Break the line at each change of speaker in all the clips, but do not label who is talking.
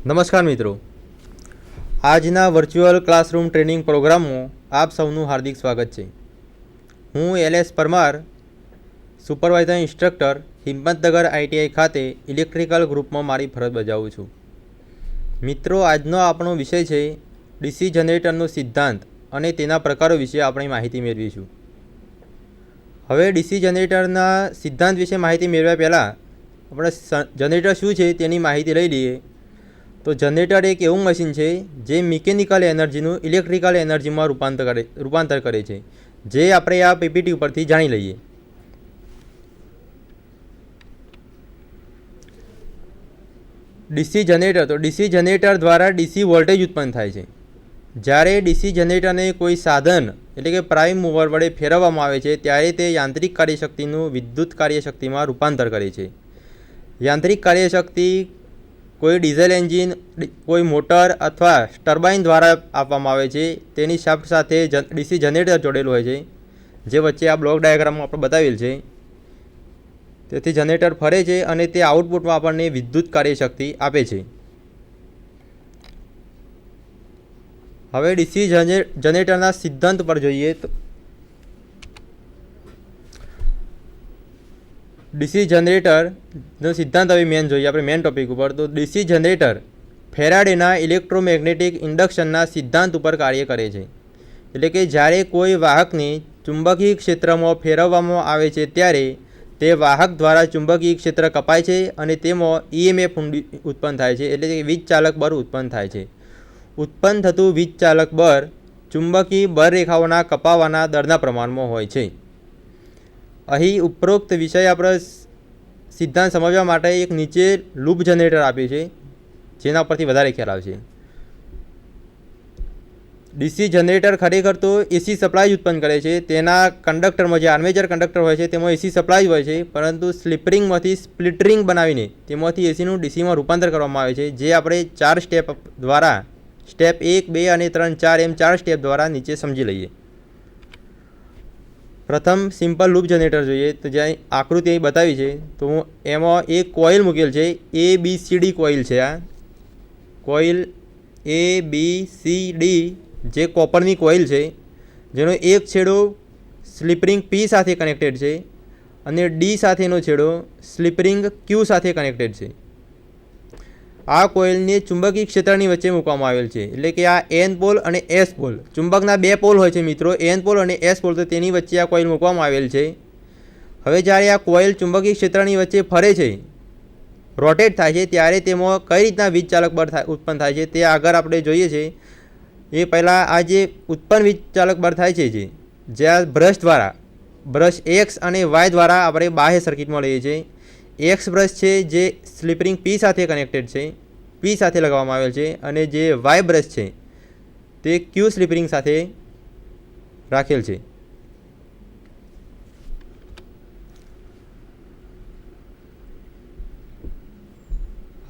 નમસ્કાર મિત્રો, આજના વર્ચ્યુઅલ ક્લાસરૂમ ટ્રેનિંગ પ્રોગ્રામમાં આપ સૌનું હાર્દિક સ્વાગત છે. હું LS Parmar, supervisor instructor, Himmatnagar ITI ખાતે ઇલેક્ટ્રિકલ ગ્રુપમાં મારી ફરજ બજાવું છું. મિત્રો, આજનો આપણો વિષય છે DC જનરેટરનો સિદ્ધાંત અને તેના પ્રકારો વિશે આપણે માહિતી મેળવીશું. હવે DC જનરેટરના સિદ્ધાંત વિશે માહિતી મેળવ્યા પહેલાં આપણે જનરેટર શું છે તેની માહિતી લઈ લઈએ. તો જનરેટર એક એવું મશીન છે જે મિકેનિકલ એનર્જીનું ઇલેક્ટ્રિકલ એનર્જીમાં રૂપાંતર કરે છે, જે આપણે આ PPT ઉપરથી જાણી લઈએ. DC જનરેટર, તો DC જનરેટર દ્વારા DC વોલ્ટેજ ઉત્પન્ન થાય છે. જ્યારે DC જનરેટરને કોઈ સાધન એટલે કે પ્રાઇમ મૂવર વડે ફેરવવામાં આવે છે ત્યારે તે યાંત્રિક કાર્યશક્તિનું વિદ્યુત કાર્યશક્તિમાં રૂપાંતર કરે છે. યાંત્રિક કાર્યશક્તિ કોઈ ડીઝલ એન્જિન, કોઈ મોટર અથવા ટર્બાઇન દ્વારા આપવામાં આવે છે. તેની શાફ્ટ સાથે DC જનરેટર જોડેલું હોય છે, જે વચ્ચે આ બ્લોક ડાયાગ્રામમાં આપણે બતાવેલ છે. તેથી જનરેટર ફરે છે અને તે આઉટપુટમાં આપણને વિદ્યુત કાર્યશક્તિ આપે છે. હવે DC જનરેટરના સિદ્ધાંત પર જોઈએ તો DC જનરેટરનો સિદ્ધાંત હવે મેન જોઈએ આપણે મેન ટોપિક ઉપર. તો DC જનરેટર ફેરાડેના ઇલેક્ટ્રોમેગ્નેટિક ઇન્ડક્શનના સિદ્ધાંત ઉપર કાર્ય કરે છે. એટલે કે જ્યારે કોઈ વાહકને ચુંબકીય ક્ષેત્રમાં ફેરવવામાં આવે છે ત્યારે તે વાહક દ્વારા ચુંબકીય ક્ષેત્ર કપાય છે અને તેમાં EMF ઉત્પન્ન થાય છે, એટલે કે વીજ ચાલક બળ ઉત્પન્ન થાય છે. ઉત્પન્ન થતું વીજ ચાલક બળ ચુંબકીય બળરેખાઓના કપાવાના દરના પ્રમાણમાં હોય છે. અહીં ઉપરોક્ત વિષય આપણે સિદ્ધાંત સમજવા માટે એક નીચે લૂપ જનરેટર આપ્યું છે, જેના પરથી વધારે ખ્યાલ આવશે. DC જનરેટર ખરેખર તો AC સપ્લાય ઉત્પન્ન કરે છે. તેના કંડક્ટરમાં જે આર્મેચર કંડક્ટર હોય છે તેમાં AC સપ્લાય હોય છે, પરંતુ સ્પ્લિટરિંગમાંથી સ્પ્લિટરિંગ બનાવીને તેમાંથી ACનું DCમાં રૂપાંતર કરવામાં આવે છે, જે આપણે 4 સ્ટેપ દ્વારા સ્ટેપ 1, 2 અને 3, 4 એમ 4 સ્ટેપ દ્વારા નીચે સમજી લઈએ. પ્રથમ સિમ્પલ લૂપ જનરેટર જોઈએ. તો જ્યાં આકૃતિ અહીં બતાવી છે તો એમાં એક કોઇલ મૂકેલ છે, ABCD કોઇલ છે. આ કોઇલ ABCD જે કોપરની કોઇલ છે, જેનો એક છેડો સ્લિપરિંગ P સાથે કનેક્ટેડ છે અને D સાથેનો છેડો સ્લિપરિંગ Q સાથે કનેક્ટેડ છે. આ કોઇલને ચુંબકીય ક્ષેત્રની વચ્ચે મૂકવામાં આવેલ છે. એટલે કે આ N પોલ અને S પોલ, ચુંબકના 2 પોલ હોય છે મિત્રો, N પોલ અને S પોલ. તો તેની વચ્ચે આ કોઇલ મૂકવામાં આવેલ છે. હવે જ્યારે આ કોઇલ ચુંબકીય ક્ષેત્રની વચ્ચે ફરે છે, રોટેટ થાય છે, ત્યારે તેમાં કઈ રીતના વીજ ચાલક બળ ઉત્પન્ન થાય છે તે આગળ આપણે જોઈએ છે. એ પહેલાં આ જે ઉત્પન્ન વીજ ચાલક બળ થાય છે, જે આ બ્રશ દ્વારા, બ્રશ X અને Y દ્વારા આપણે બાહ્ય સર્કિટમાં લઈએ છીએ. X બ્રશ છે જે સ્લિપરિંગ P સાથે કનેક્ટેડ છે, P સાથે લગાવવામાં આવેલ છે, અને જે Y બ્રશ છે તે Q સ્લિપરિંગ સાથે રાખેલ છે.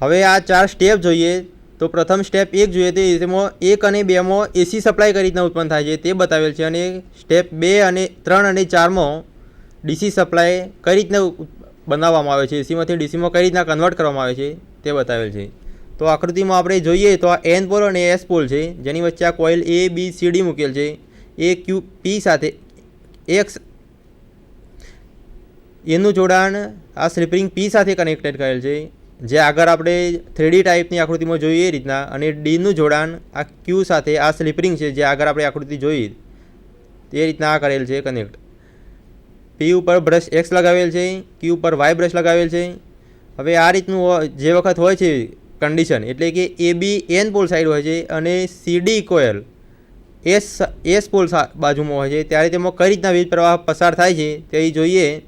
હવે આ 4 સ્ટેપ જોઈએ. તો પ્રથમ સ્ટેપ 1 જોઈએ તો તેમાં 1 અને 2માં AC સપ્લાય કઈ રીતના ઉત્પન્ન થાય છે તે બતાવેલ છે, અને સ્ટેપ 2 અને 3 અને 4માં DC સપ્લાય કઈ રીતના બનાવવામાં આવે છે, ACમાંથી DCમાં કઈ રીતના કન્વર્ટ કરવામાં આવે છે તે બતાવેલ છે. તો આકૃતિમાં આપણે જોઈએ તો આ N પોલ અને S પોલ છે, જેની વચ્ચે આ કોઇલ ABCD મૂકેલ છે. P સાથે X એનું જોડાણ આ સ્લિપરિંગ P સાથે કનેક્ટેડ કરેલ છે, જે આગળ આપણે 3D ટાઈપની આકૃતિમાં જોઈએ એ રીતના, અને Dનું જોડાણ આ Q સાથે આ સ્લિપરિંગ છે, જે આગળ આપણે આકૃતિ જોઈ તે રીતના આ કરેલ છે કનેક્ટ. P ઉપર બ્રશ X લગાવેલ છે, Q ઉપર Y બ્રશ લગાવેલ છે. હવે આ રીતનું જે વખત હોય છે કન્ડિશન, એટલે કે AB N પોલ સાઈડ હોય છે અને CD કોઇલ S પોલ બાજુમાં હોય છે, ત્યારે તેમાં કઈ રીતના વીજ પ્રવાહ પસાર થાય છે તે જોઈએ.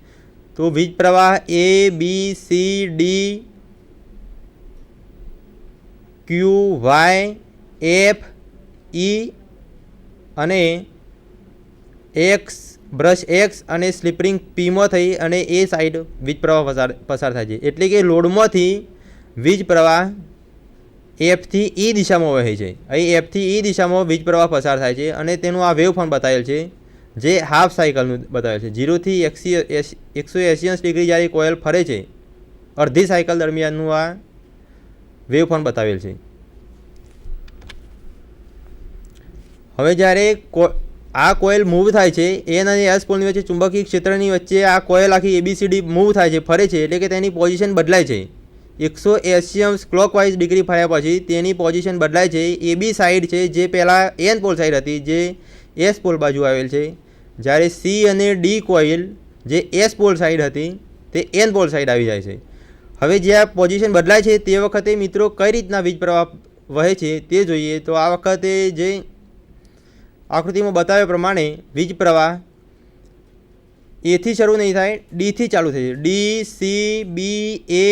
તો વીજ પ્રવાહ ABCD Q Y F E અને X બ્રશ X અને સ્લિપરિંગ Pમાં થઈ અને એ સાઈડ વીજ પ્રવાહ પસાર થાય છે. એટલે કે લોડમાંથી વીજ પ્રવાહ F થી E દિશામાં વહે છે. અહીં F થી E દિશામાં વીજ પ્રવાહ પસાર થાય છે, અને તેનું આ વેવ ફોર્મ બતાવેલ છે, જે હાફ સાયકલનું બતાવેલ છે. 0 થી 180 ડિગ્રી જ્યારે કોઇલ ફરે છે, અડધી સાયકલ દરમિયાનનું આ વેવ ફોર્મ બતાવેલ છે. હવે જ્યારે આ કોઇલ મૂવ થાય છે, એન અને એસ પોલની વચ્ચે ચુંબકીય ક્ષેત્રની વચ્ચે આ કોઇલ આખી ABCD મૂવ થાય છે, ફરે છે, એટલે કે તેની પોઝિશન બદલાય છે. 180 ક્લોકવાઇઝ ડિગ્રી ફર્યા પછી તેની પોઝિશન બદલાય છે. AB સાઈડ છે જે પહેલાં એન પોલ સાઈડ હતી, જે એસ પોલ બાજુ આવેલ છે, જ્યારે સી અને ડી કોઇલ જે એસ પોલ સાઈડ હતી તે એન પોલ સાઈડ આવી જાય છે. હવે જે આ પોઝિશન બદલાય છે તે વખતે મિત્રો કઈ રીતના વીજ પ્રવાહ વહે છે તે જોઈએ. તો આ વખતે જે આકૃતિમાં બતાવ્યા પ્રમાણે વીજ પ્રવાહ એથી શરૂ નહીં થાય, ડીથી ચાલુ થશે. ડી, સી, બી, એ,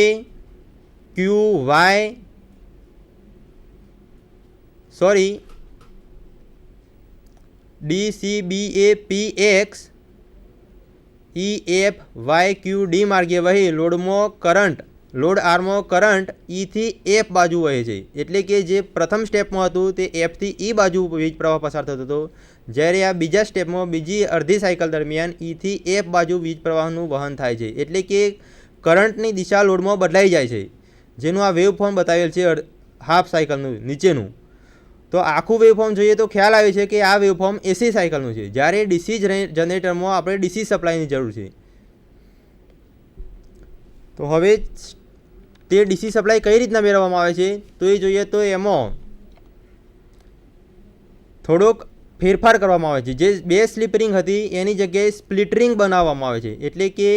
ક્યુ, વાય, સોરી ડી, સી, બી, એ, પી, એક્સ, ઈ, એફ, વાય, ક્યુ, ડી માર્ગે વહી લોડ આર્મમાં કરંટ ઈથી એફ બાજુ વહે છે. એટલે કે જે પ્રથમ સ્ટેપમાં હતું તે એફથી ઈ બાજુ વીજ પ્રવાહ પસાર થતો હતો, જ્યારે આ બીજા સ્ટેપમાં બીજી અડધી સાયકલ દરમિયાન ઈથી એફ બાજુ વીજ પ્રવાહનું વહન થાય છે. એટલે કે કરંટની દિશા લોડમાં બદલાઈ જાય છે, જેનું આ વેવ ફોર્મ બતાવેલ છે હાફ સાયકલનું નીચેનું. તો આખું વેવ ફોર્મ જોઈએ તો ખ્યાલ આવે છે કે આ વેવ ફોર્મ એસી સાયકલનું છે, જ્યારે ડીસી જનરેટરમાં આપણે ડીસી સપ્લાયની જરૂર છે. તો હવે તે ડીસી સપ્લાય કઈ રીતના મેળવવામાં આવે છે તો એ જોઈએ. તો એમાં થોડોક ફેરફાર કરવામાં આવે છે. જે 2 સ્લિપ રિંગ હતી એની જગ્યાએ સ્પ્લિટ રિંગ બનાવવામાં આવે છે. એટલે કે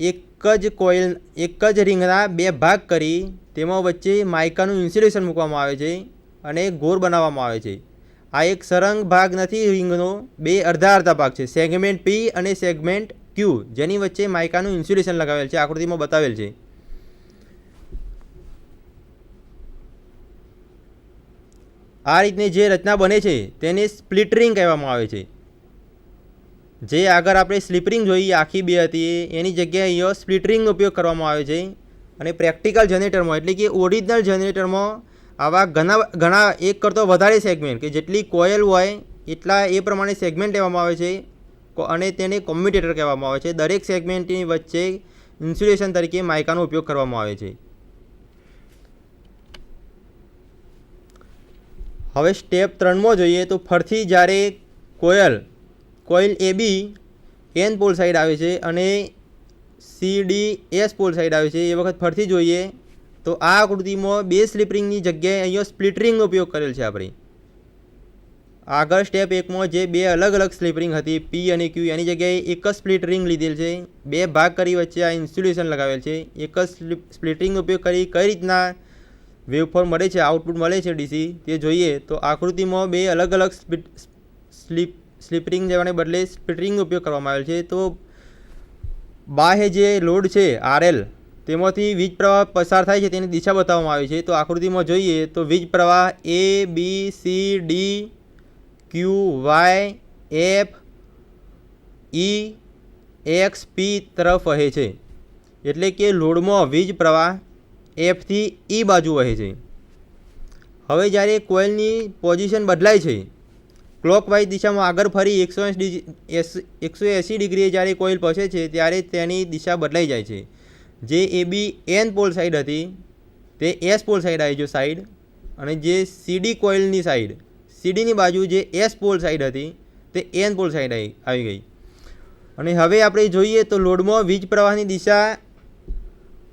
એક જ રિંગના 2 ભાગ કરી તેમાં વચ્ચે માઇકાનું ઇન્સ્યુલેશન મૂકવામાં આવે છે અને ગોળ બનાવવામાં આવે છે. આ એક સરંગ ભાગ નથી રિંગનો, 2 અડધા ભાગ છે, સેગમેન્ટ પી અને સેગમેન્ટ ક્યુ, જેની વચ્ચે માઇકાનું ઇન્સ્યુલેશન લગાવેલ છે, આકૃતિમાં બતાવેલ છે. આ રીતની જે રચના બને છે તેને સ્પ્લિટ રિંગ કહેવામાં આવે છે. જે આગળ આપણે સ્લિપ રિંગ જોઈ આખી 2 હતી એની જગ્યાએ અહીંયા સ્પ્લિટ રિંગનો ઉપયોગ કરવામાં આવે છે. અને પ્રેક્ટિકલ જનરેટરમાં એટલે કે ઓરિજિનલ જનરેટરમાં આવા ઘણા એક કરતો વધારે સેગમેન્ટ કે જેટલી કોઇલ હોય એટલા એ પ્રમાણે સેગમેન્ટ લેવામાં આવે છે અને તેને કોમ્યુટેટર કહેવામાં આવે છે. દરેક સેગમેન્ટની વચ્ચે ઇન્સ્યુલેશન તરીકે માઇકાનો ઉપયોગ કરવામાં આવે છે. હવે સ્ટેપ 3માં જોઈએ તો ફરીથી જ્યારે coil AB N pole side આવે છે અને CD એસ પોલ સાઈડ આવે છે, એ વખત ફરીથી જોઈએ તો આ આકૃતિમાં 2 સ્લિપ રિંગની જગ્યાએ અહીંયા સ્પ્લિટ રિંગનો ઉપયોગ કરેલ છે. આપણે આગળ સ્ટેપ 1માં જે 2 અલગ સ્લિપ રિંગ હતી પી અને ક્યુ, એની જગ્યાએ એક જ સ્પ્લિટ રિંગ લીધેલ છે. 2 ભાગ કરી વચ્ચે આ ઇન્સ્યુલેશન લગાવેલ છે. એક જ સ્પ્લિટ રિંગનો ઉપયોગ કરી કઈ રીતના વેવફોર્મ મળે છે, આઉટપુટ મળે છે ડીસી તે જોઈએ. તો આકૃતિમાં 2 અલગ સ્લિપ રિંગ જવાને બદલે સ્પ્લિટ રિંગનો ઉપયોગ કરવામાં આવેલ છે. તો બાહ્ય જે લોડ છે RL તેમાંથી વીજ પ્રવાહ પસાર થાય છે તેની દિશા બતાવવામાં આવી છે. તો આકૃતિમાં જોઈએ તો વીજ પ્રવાહ A, B, C, D, Q, Y, F, E, X, P તરફ વહે છે. એટલે કે લોડમાં વીજ પ્રવાહ Fથી E બાજુ વહે છે. હવે જ્યારે કોઇલની પોઝિશન બદલાય છે, ક્લોકવાઇઝ દિશામાં આગળ ફરી 180 ડિગ્રીએ જ્યારે કોઇલ પહોંચે છે ત્યારે તેની દિશા બદલાઈ જાય છે. જે AB એન પોલ સાઈડ હતી તે એસ પોલ સાઈડ આવી જો સાઈડ, અને જે CD કોઇલની સાઈડ CDની બાજુ જે એસ પોલ સાઈડ હતી તે એન પોલ સાઈડ આવી ગઈ. અને હવે આપણે જોઈએ તો લોડમાં વીજ પ્રવાહની દિશા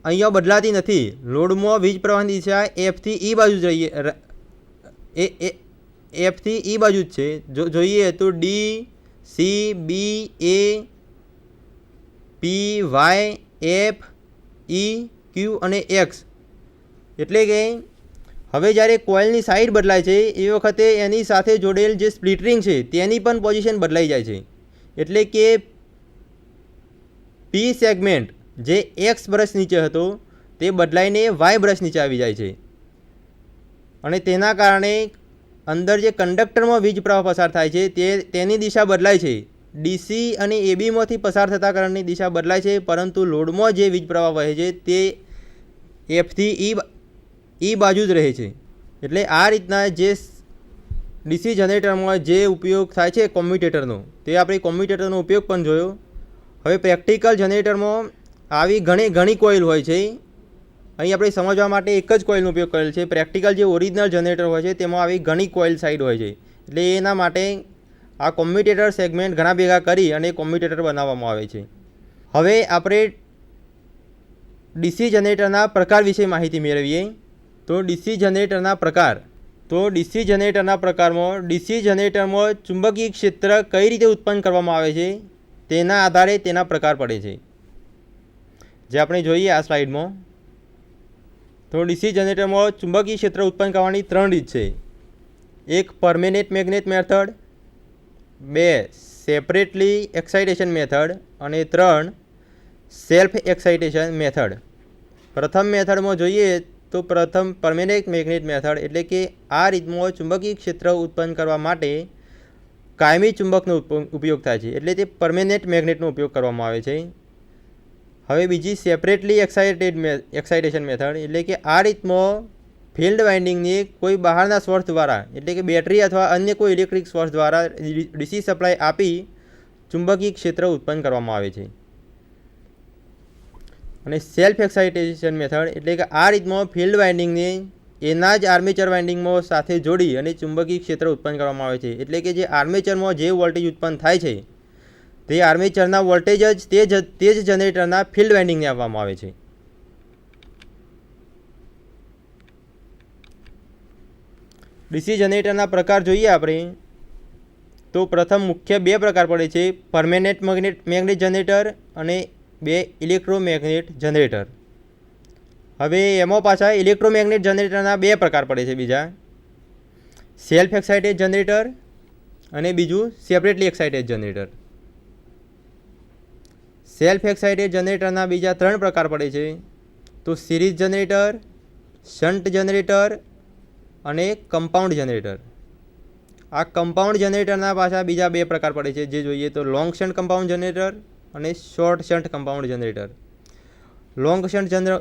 અહીંયા બદલાતી નથી. લોડમાં વીજ પ્રવાહની દિશા Fથી E બાજુ જોઈએ, Fથી E બાજુ જ છે. જોઈએ તો D, C, B, A, P, Y, F, E, Q અને X. એટલે કે હવે જ્યારે કોઇલની સાઈડ બદલાય છે એ વખતે એની સાથે જોડેલ જે સ્પ્લિટ રિંગ છે તેની પણ પોઝિશન બદલાઈ જાય છે. એટલે કે પી સેગમેન્ટ જે એક્સ બ્રશ નીચે હતો તે બદલાઈને વાય બ્રશ નીચે આવી જાય છે. અને તેના કારણે અંદર જે કંડક્ટરમાં વીજ પ્રવાહ પસાર થાય છે તેની દિશા બદલાય છે. ડીસી અને એબીમાંથી પસાર થતા કરંટની દિશા બદલાય છે, પરંતુ લોડમાં જે વીજ પ્રવાહ વહે છે તે એફથી ઈ બાજુ જ રહે છે. એટલે આ રીતના જે ડીસી જનરેટરમાં જે ઉપયોગ થાય છે કોમ્યુટેટરનો, તે આપણે કોમ્યુટેટરનો ઉપયોગ પણ જોયો. હવે પ્રેક્ટિકલ જનરેટરમાં આવી ઘણી કોઇલ હોય છે અહીં આપણે સમજવા માટે એક જ કોઇલનો ઉપયોગ કરેલ છે. પ્રેક્ટિકલ જે ઓરિજિનલ જનરેટર હોય છે તેમાં આવી ઘણી કોઇલ સાઇડ હોય છે, એટલે એના માટે આ કોમ્યુટેટર સેગમેન્ટ ઘણા ભેગા કરી અને કોમ્યુટેટર બનાવવામાં આવે છે. હવે આપણે ડીસી જનરેટરના પ્રકાર વિશે માહિતી મેળવીએ. તો ડીસી જનરેટરના પ્રકારમાં ડીસી જનરેટરમાં ચુંબકીય ક્ષેત્ર કઈ રીતે ઉત્પન્ન કરવામાં આવે છે તેના આધારે તેના પ્રકાર પડે છે, જે આપણે જોઈએ આ સ્લાઇડમાં. તો ડીસી જનરેટરમાં ચુંબકીય ક્ષેત્ર ઉત્પન્ન કરવાની 3 રીત છે. 1 permanent magnet method, 2 separately excitation method અને 3 સેલ્ફ એક્સાઇટેશન મેથડ. પ્રથમ મેથડમાં જોઈએ તો પ્રથમ પરમેનન્ટ મેગ્નેટ મેથડ, એટલે કે આ રીતમાં ચુંબકીય ક્ષેત્ર ઉત્પન્ન કરવા માટે કાયમી ચુંબકનો ઉપયોગ થાય છે, એટલે તે પરમેનન્ટ મેગ્નેટનો ઉપયોગ કરવામાં આવે છે. હવે બીજી સેપરેટલી એક્સાઇટેશન મેથડ, એટલે કે આ રીતમાં ફિલ્ડ વાઇન્ડિંગને કોઈ બહારના સોર્સ દ્વારા, એટલે કે બેટરી અથવા અન્ય કોઈ ઇલેક્ટ્રિક સોર્સ દ્વારા ડીસી સપ્લાય આપી ચુંબકીય ક્ષેત્ર ઉત્પન્ન કરવામાં આવે છે. અને સેલ્ફ એક્સાઇટેશન મેથડ, એટલે કે આ રીતમાં ફિલ્ડ વાઇન્ડિંગને એના જ આર્મેચર વાઇન્ડિંગમાં સાથે જોડી અને ચુંબકીય ક્ષેત્ર ઉત્પન્ન કરવામાં આવે છે. એટલે કે જે આર્મેચરમાં જે વોલ્ટેજ ઉત્પન્ન થાય છે તે આર્મેચરના વોલ્ટેજ જ તે જ જનરેટરના ફિલ્ડ વાઇન્ડિંગને આપવામાં આવે છે. ડીસી જનરેટરના પ્રકાર જોઈએ આપણે તો પ્રથમ મુખ્ય 2 પ્રકાર પડે છે, પરમેનન્ટ મેગ્નેટ જનરેટર અને 2 ઇલેક્ટ્રોમેગ્નેટ જનરેટર. હવે એમાં પાછા ઇલેક્ટ્રોમેગ્નેટ જનરેટરના 2 પ્રકાર પડે છે બીજા, સેલ્ફ એક્સાઇટેડ જનરેટર અને બીજું separately excited generator. Self excited જનરેટરના બીજા 3 પ્રકાર પડે છે, તો સિરીઝ જનરેટર, શન્ટ જનરેટર અને કમ્પાઉન્ડ જનરેટર. આ કમ્પાઉન્ડ જનરેટરના પાછા બીજા 2 પ્રકાર પડે છે, જે જોઈએ તો લોંગ શન્ટ કમ્પાઉન્ડ જનરેટર અને short shunt compound generator. Long shunt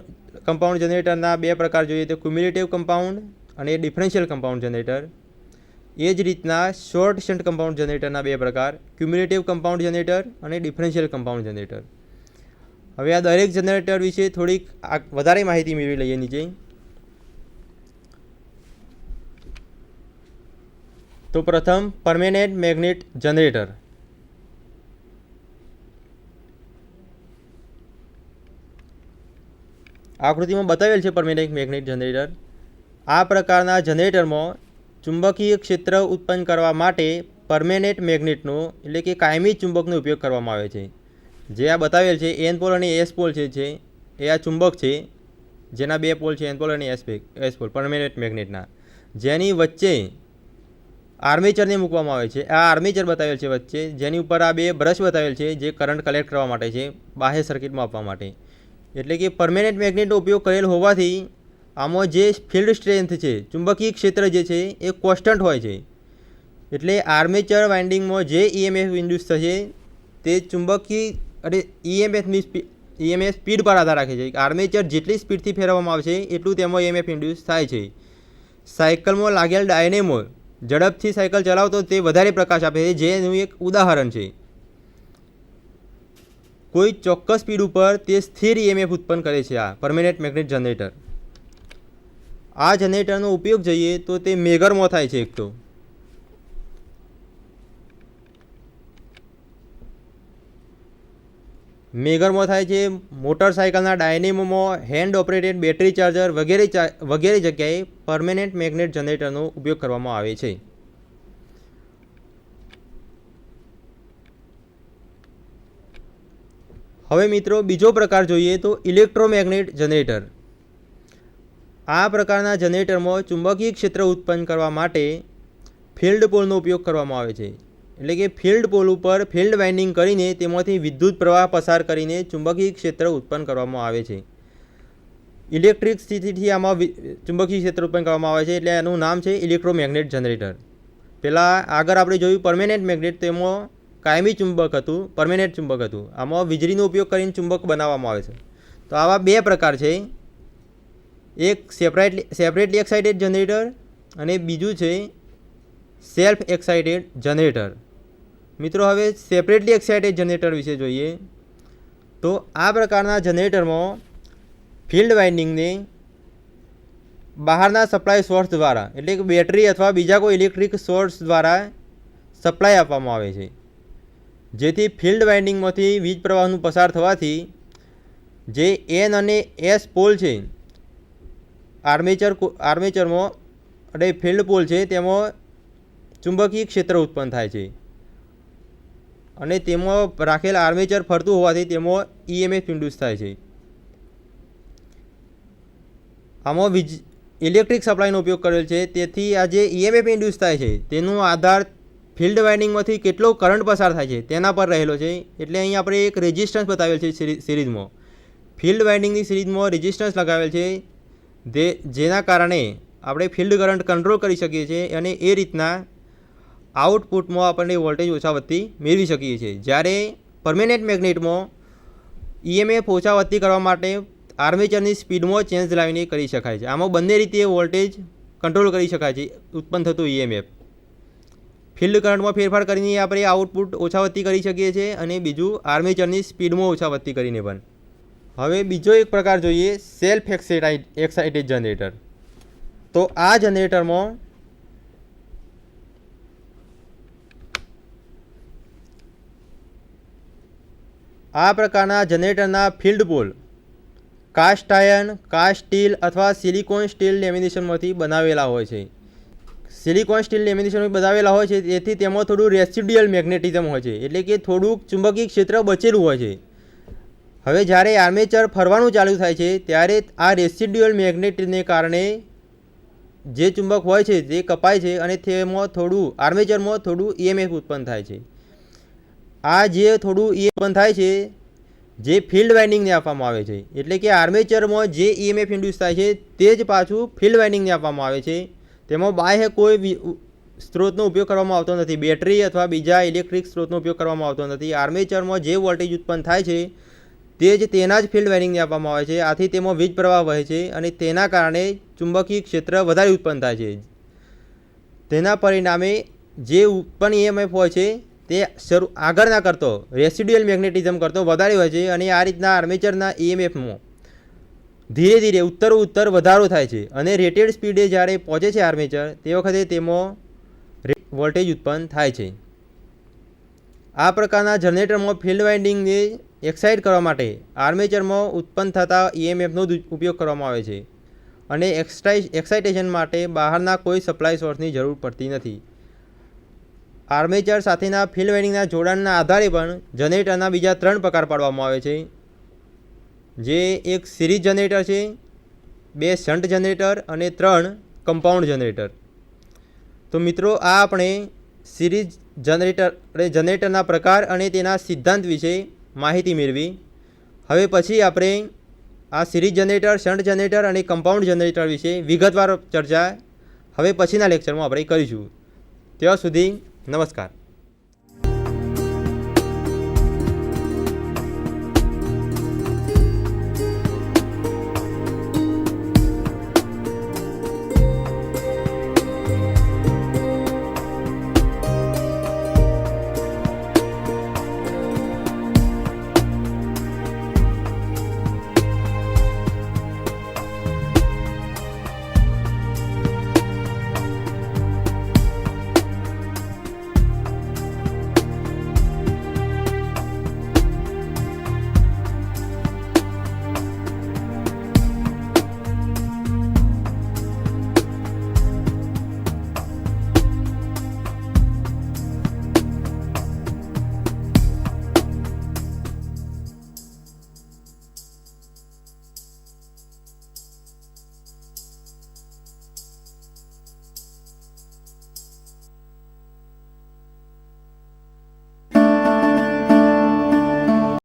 compound જનરેટરના 2 પ્રકાર જોઈએ તો ક્યુમ્યુલેટિવ કમ્પાઉન્ડ અને ડિફરન્શિયલ કમ્પાઉન્ડ જનરેટર. એ જ રીતના શોર્ટ શન્ટ કમ્પાઉન્ડ જનરેટરના 2 પ્રકાર, ક્યુમ્યુલેટિવ કમ્પાઉન્ડ જનરેટર અને ડિફરન્શિયલ કમ્પાઉન્ડ જનરેટર. હવે આ દરેક જનરેટર વિશે થોડીક વધારે માહિતી મેળવી લઈએ નીચે. તો પ્રથમ પરમેનન્ટ મેગ્નેટ જનરેટર. આકૃતિમાં બતાવેલ છે પરમેનન્ટ મેગ્નેટ જનરેટર. આ પ્રકારના જનરેટરમાં ચુંબકીય ક્ષેત્ર ઉત્પન્ન કરવા માટે પરમેનન્ટ મેગ્નેટનો, એટલે કે કાયમી ચુંબકનો ઉપયોગ કરવામાં આવે છે. જે આ બતાવેલ છે એન પોલ અને એસ પોલ છે એ આ ચુંબક છે, જેના 2 પોલ છે એન પોલ અને એસ પોલ પરમેનન્ટ મેગ્નેટના, જેની વચ્ચે આર્મેચરને મૂકવામાં આવે છે. આ આર્મેચર બતાવેલ છે વચ્ચે, જેની ઉપર આ 2 બ્રશ બતાવેલ છે જે કરંટ કલેક્ટ કરવા માટે છે, બાહ્ય સર્કિટમાં આપવા માટે. એટલે કે પરમેનન્ટ મેગ્નેટનો ઉપયોગ કરેલ હોવાથી આમાં જે ફિલ્ડ સ્ટ્રેન્થ છે, ચુંબકીય ક્ષેત્ર જે છે એ કોન્સ્ટન્ટ હોય છે. એટલે આર્મેચર વાઇન્ડિંગમાં જે ઈએમએફ ઇન્ડ્યુસ થશે તે ઈએમએફ સ્પીડ પર આધાર રાખે છે. આર્મેચર જેટલી સ્પીડથી ફેરવવામાં આવશે એટલું તેમાં ઈએમએફ ઇન્ડ્યુસ થાય છે. સાયકલમાં લાગેલ ડાયનેમો ઝડપથી સાયકલ ચલાવતો તે વધારે પ્રકાશ આપે છે, જેનું એક ઉદાહરણ છે. કોઈ ચોક્કસ સ્પીડ ઉપર તે સ્થિર ઈએમએફ ઉત્પન્ન કરે છે આ પરમેનન્ટ મેગ્નેટ જનરેટર. આ જનરેટરનો ઉપયોગ જોઈએ તો તે મેગરમાં થાય છે. એક તો મેગરમાં થાય છે, મોટરસાયકલના ડાયનેમોમાં, હેન્ડ ઓપરેટેડ બેટરી ચાર્જર વગેરે જગ્યાએ પરમેનન્ટ મેગ્નેટ જનરેટરનો ઉપયોગ કરવામાં આવે છે. હવે મિત્રો બીજો પ્રકાર જોઈએ તો ઇલેક્ટ્રોમેગ્નેટ જનરેટર. આ પ્રકારના જનરેટરમાં ચુંબકીય ક્ષેત્ર ઉત્પન્ન કરવા માટે ફિલ્ડ પોલનો ઉપયોગ કરવામાં આવે છે. એટલે કે ફિલ્ડ પોલ ઉપર ફિલ્ડ વાઇન્ડિંગ કરીને તેમાંથી વિદ્યુત પ્રવાહ પસાર કરીને ચુંબકીય ક્ષેત્ર ઉત્પન્ન કરવામાં આવે છે. ઇલેક્ટ્રિક સ્થિતિથી આમાં ચુંબકીય ક્ષેત્ર ઉત્પન્ન કરવામાં આવે છે, એટલે એનું નામ છે ઇલેક્ટ્રોમેગ્નેટ જનરેટર. પહેલાં આગળ આપણે જોયું પરમેનન્ટ મેગ્નેટ, તેમાં કાયમી ચુંબક હતું, પરમેનન્ટ ચુંબક હતું. આમાં વીજળીનો ઉપયોગ કરીને ચુંબક બનાવવામાં આવે છે. તો આવા 2 પ્રકાર છે, એક સેપરેટલી એક્સાઇટેડ જનરેટર અને બીજું છે સેલ્ફ એક્સાઇટેડ જનરેટર. મિત્રો હવે સેપરેટલી એક્સાઇટેડ જનરેટર વિશે જોઈએ. તો આ પ્રકારના જનરેટરમાં ફિલ્ડ વાઇન્ડિંગને બહારના સપ્લાય સોર્સ દ્વારા એટલે કે બેટરી અથવા બીજા કોઈ ઇલેક્ટ્રિક સોર્સ દ્વારા સપ્લાય આપવામાં આવે છે, જેથી ફિલ્ડ વાઇન્ડિંગમાંથી વીજ પ્રવાહનું પસાર થવાથી જે એન અને એસ પોલ છે આર્મેચરમાં અને ફિલ્ડ પોલ છે તેમાં ચુંબકીય ક્ષેત્ર ઉત્પન્ન થાય છે અને તેમાં રાખેલ આર્મેચર ફરતું હોવાથી તેમાં ઈએમએફ ઇન્ડ્યુસ થાય છે. આમાં ઇલેક્ટ્રિક સપ્લાયનો ઉપયોગ કરેલ છે, તેથી આ જે ઈએમએફ ઇન્ડ્યુસ થાય છે તેનો આધાર ફિલ્ડ વાઇન્ડિંગમાંથી કેટલો કરંટ પસાર થાય છે તેના પર રહેલો છે. એટલે અહીં આપણે એક રેઝિસ્ટન્સ બતાવેલ છે સિરીઝમાં. ફિલ્ડ વાઇન્ડિંગની સિરીઝમાં રેઝિસ્ટન્સ લગાવેલ છે, જેના કારણે આપણે ફિલ્ડ કરંટ કંટ્રોલ કરી શકીએ છીએ અને એ રીતના આઉટપુટમાં આપણને વોલ્ટેજ ઓછા વધતી મેળવી શકીએ છીએ. જ્યારે પરમેનન્ટ મેગ્નેટમાં ઈએમએફ ઓછા વધતી કરવા માટે આર્મેચરની સ્પીડમાં ચેન્જ લાવીને કરી શકાય છે. આમાં બંને રીતે વોલ્ટેજ કંટ્રોલ કરી શકાય છે, ઉત્પન્ન થતું ઈએમએફ. ફિલ્ડ કરંટમાં ફેરફાર કરીને આપણે આઉટપુટ ઓછા વધતી કરી શકીએ છીએ અને બીજું આર્મેચરની સ્પીડમાં ઓછા વધતી કરીને પણ. હવે બીજો એક પ્રકાર જોઈએ, સેલ્ફ એક્સાઇટેડ જનરેટર. તો આ જનરેટરમાં આ પ્રકારના જનરેટરના field pole cast iron, cast steel અથવા સિલિકોન સ્ટીલ લેમિનેશનમાંથી બનાવેલા હોય છે. સિલિકોન સ્ટીલ લેમિનેશનમાંથી બનાવેલા હોય છે, તેથી તેમાં થોડું રેસિડ્યુઅલ મેગ્નેટિઝમ હોય છે, એટલે કે થોડુંક ચુંબકીય ક્ષેત્ર બચેલું હોય છે. હવે જ્યારે આર્મેચર ફરવાનું ચાલુ થાય છે ત્યારે આ રેસિડ્યુઅલ મેગ્નેટને કારણે જે ચુંબક હોય છે તે કપાય છે અને તેમાં થોડું આર્મેચરમાં થોડું ઈએમએફ ઉત્પન્ન થાય છે. આ જે થોડું ઈએમએફ ઉત્પન્ન થાય છે જે ફિલ્ડ વાઇન્ડિંગને આપવામાં આવે છે, એટલે કે આર્મેચરમાં જે ઈએમએફ ઇન્ડ્યુસ થાય છે તે જ પાછું ફિલ્ડ વાઇન્ડિંગને આપવામાં આવે છે. તેમાં બાહ્ય કોઈ સ્ત્રોતનો ઉપયોગ કરવામાં આવતો નથી, બેટરી અથવા બીજા ઇલેક્ટ્રિક સ્ત્રોતનો ઉપયોગ કરવામાં આવતો નથી. આર્મેચરમાં જે વોલ્ટેજ ઉત્પન્ન થાય છે તે જ તેના જ ફિલ્ડ વાઇન્ડિંગને આપવામાં આવે છે. આથી તેમાં વીજ પ્રવાહ વહે છે અને તેના કારણે ચુંબકીય ક્ષેત્ર વધારે ઉત્પન્ન થાય છે. તેના પરિણામે જે ઉત્પન્ન ઈએમએફ હોય છે તે આગળના કરતો રેસિડ્યુઅલ મેગ્નેટિઝમ કરતો વધારે હોય છે અને આ રીતના આર્મેચરના ઈએમએફમાં ધીરે ધીરે ઉત્તર વધારો થાય છે અને રેટેડ સ્પીડે જ્યારે પહોંચે છે આર્મેચર તે વખતે તેમાં વોલ્ટેજ ઉત્પન્ન થાય છે. આ પ્રકારના જનરેટરમાં ફિલ્ડ વાઇન્ડિંગને એક્સાઇટ કરવા માટે આર્મેચરમાં ઉત્પન્ન થતા ઈએમએફનો ઉપયોગ કરવામાં આવે છે અને એક્સાઇટેશન માટે બહારના કોઈ સપ્લાય સોર્સની જરૂર પડતી નથી. આર્મેચર સાથેના ફિલ્ડ વાઇન્ડિંગના જોડાણના આધારે પણ જનરેટરના બીજા 3 પ્રકાર પાડવામાં આવે છે, જે એક સિરીઝ જનરેટર છે, 2 શન્ટ જનરેટર અને 3 કમ્પાઉન્ડ જનરેટર. તો મિત્રો આ આપણે સિરીઝ જનરેટરના પ્રકાર અને તેના સિદ્ધાંત વિશે માહિતી મેળવી. હવે પછી આપણે આ સિરીઝ જનરેટર, શન્ટ જનરેટર અને કમ્પાઉન્ડ જનરેટર વિશે વિગતવાર ચર્ચા હવે પછીના લેક્ચરમાં આપણે કરીશું. ત્યાં સુધી નમસ્કાર.